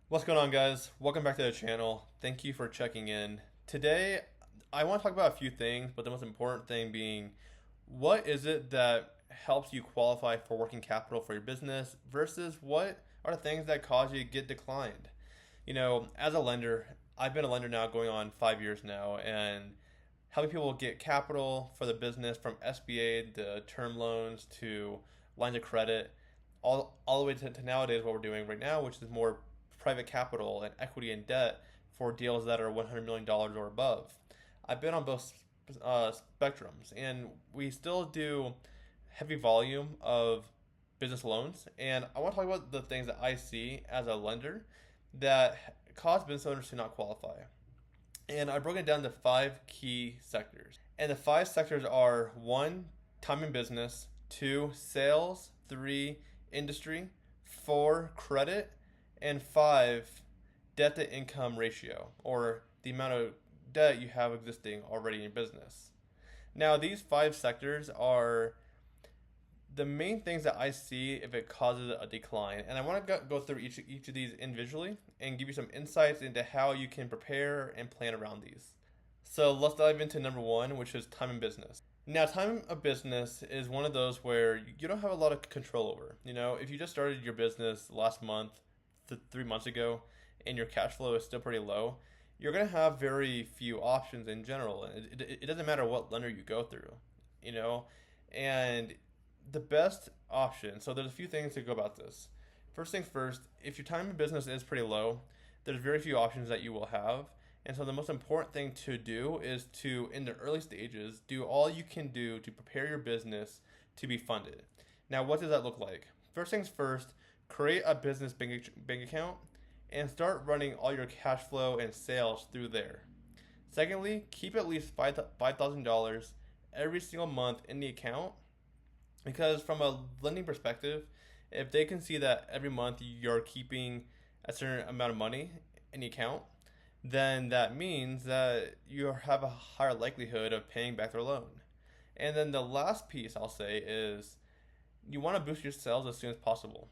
What's going on, guys? Welcome back to the channel. Thank you for checking in. Today, I want to talk about a few things, but the most important thing being what is it that helps you qualify for working capital for your business versus what are the things that cause you to get declined? As a lender, I've been a lender now going on 5 years now, and helping people get capital for the business from SBA to term loans to lines of credit, all the way to nowadays what we're doing right now, which is more private capital and equity and debt for deals that are $100 million or above. I've been on both spectrums, and we still do heavy volume of business loans. And I want to talk about the things that I see as a lender that cause business owners to not qualify. And I broke it down to five key sectors. And the five sectors are one, time and business, two, sales, three, industry, four, credit, and five, debt to income ratio, or the amount of debt you have existing already in your business. Now, these five sectors are the main things that I see if it causes a decline. And I want to go through each of these individually and give you some insights into how you can prepare and plan around these. So let's dive into number one, which is time and business. Now, time of business is one of those where you don't have a lot of control over. If you just started your business last month, 3 months ago, and your cash flow is still pretty low, you're going to have very few options in general. And it doesn't matter what lender you go through, you know? And the best option, so there's a few things to go about this. First things first, if your time in business is pretty low, there's very few options that you will have. And so the most important thing to do is to, in the early stages, do all you can do to prepare your business to be funded. Now, what does that look like? First things first, create a business bank account and start running all your cash flow and sales through there. Secondly, keep at least $5,000 every single month in the account, because from a lending perspective, if they can see that every month you're keeping a certain amount of money in the account, then that means that you have a higher likelihood of paying back their loan. And then the last piece I'll say is you want to boost your sales as soon as possible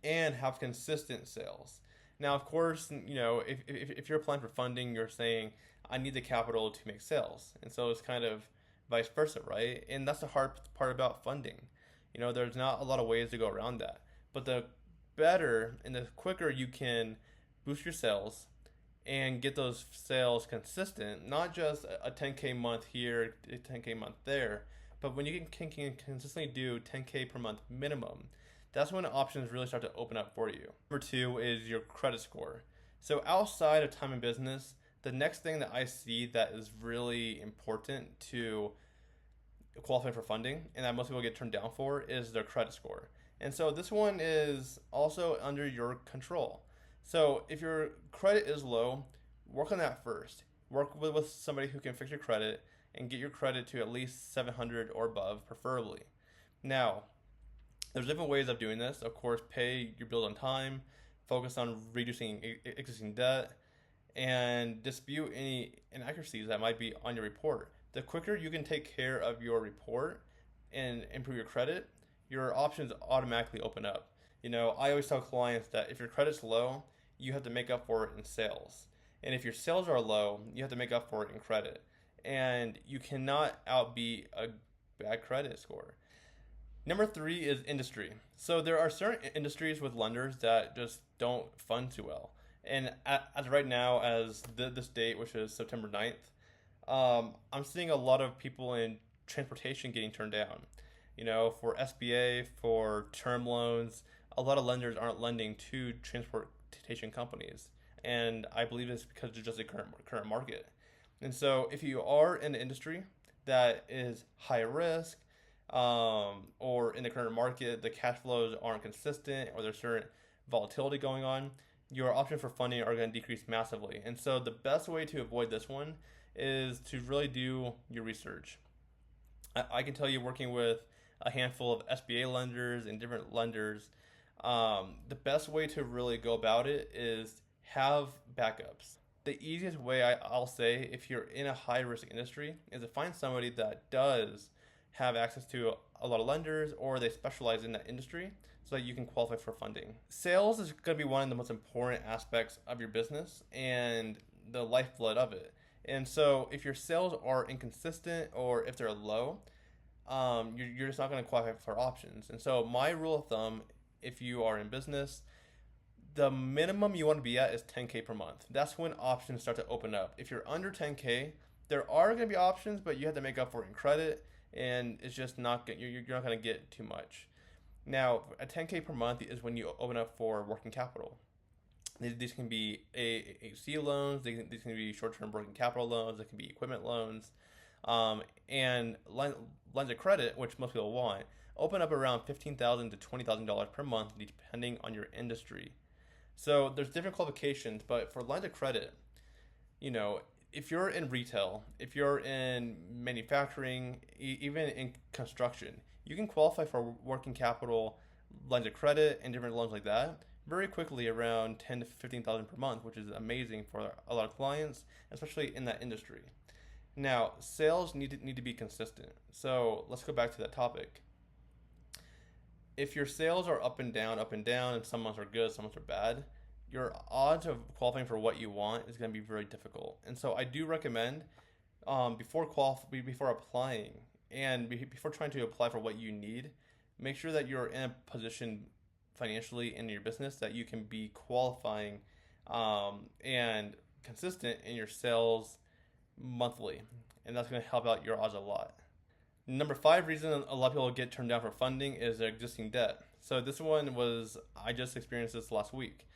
and have consistent sales. Now, of course, if you're applying for funding, you're saying, I need the capital to make sales. And so it's kind of vice versa, right? And that's the hard part about funding. There's not a lot of ways to go around that. But the better and the quicker you can boost your sales and get those sales consistent, not just a 10K month here, a 10K month there, but when you can consistently do 10K per month minimum, that's when options really start to open up for you. Number two is your credit score. So outside of time and business, the next thing that I see that is really important to qualify for funding and that most people get turned down for is their credit score. And so this one is also under your control. So if your credit is low, work on that first. Work with somebody who can fix your credit and get your credit to at least 700 or above, preferably. Now, there's different ways of doing this. Of course, pay your bills on time, focus on reducing existing debt, and dispute any inaccuracies that might be on your report. The quicker you can take care of your report and improve your credit, your options automatically open up. I always tell clients that if your credit's low, you have to make up for it in sales. And if your sales are low, you have to make up for it in credit. And you cannot outbeat a bad credit score. Number three is industry. So there are certain industries with lenders that just don't fund too well. And as right now, as this date, which is September 9th, I'm seeing a lot of people in transportation getting turned down. For SBA, for term loans, a lot of lenders aren't lending to transportation companies. And I believe it's because of just the current market. And so if you are in an industry that is high risk, or in the current market, the cash flows aren't consistent or there's certain volatility going on, your options for funding are going to decrease massively. And so the best way to avoid this one is to really do your research. I can tell you, working with a handful of SBA lenders and different lenders, the best way to really go about it is have backups. The easiest way I'll say, if you're in a high risk industry, is to find somebody that does have access to a lot of lenders or they specialize in that industry. so that you can qualify for funding. Sales is going to be one of the most important aspects of your business and the lifeblood of it. And so if your sales are inconsistent or if they're low, you're just not going to qualify for options. And so my rule of thumb, if you are in business, the minimum you want to be at is 10K per month. That's when options start to open up. If you're under 10K, there are going to be options, but you have to make up for it in credit, and it's just not you're not going to get too much. Now, at 10K per month is when you open up for working capital. These can be AHC loans, these can be short-term working capital loans, they can be equipment loans, and lines of credit, which most people want, open up around $15,000 to $20,000 per month, depending on your industry. So there's different qualifications, but for lines of credit, if you're in retail, if you're in manufacturing, even in construction, you can qualify for working capital lines of credit and different loans like that very quickly, around 10 to 15,000 per month, which is amazing for a lot of clients, especially in that industry. Now, sales need to be consistent. So let's go back to that topic. If your sales are up and down, and some months are good, some months are bad, your odds of qualifying for what you want is going to be very difficult. And so I do recommend before applying and before trying to apply for what you need, make sure that you're in a position financially in your business that you can be qualifying and consistent in your sales monthly. And that's going to help out your odds a lot. Number 5 reason a lot of people get turned down for funding is their existing debt. So this one I just experienced this last week.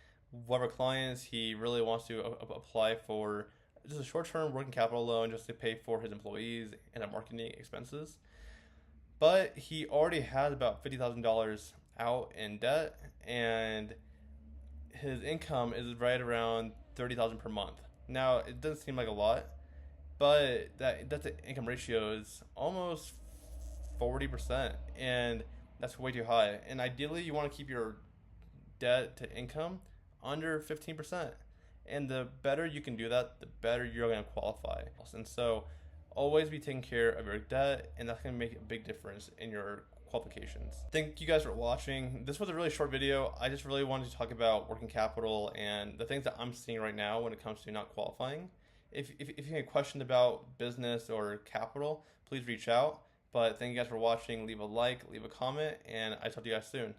One of our clients, he really wants to apply for just a short-term working capital loan just to pay for his employees and the marketing expenses. But he already has about $50,000 out in debt, and his income is right around $30,000 per month. Now, it doesn't seem like a lot, but that the income ratio is almost 40%, and that's way too high. And ideally, you want to keep your debt to income under 15%. And the better you can do that, the better you're going to qualify. And so always be taking care of your debt, and that's going to make a big difference in your qualifications. Thank you guys for watching. This was a really short video. I just really wanted to talk about working capital and the things that I'm seeing right now when it comes to not qualifying. If you have any questions about business or capital, please reach out. But thank you guys for watching. Leave a like, leave a comment, and I'll talk to you guys soon.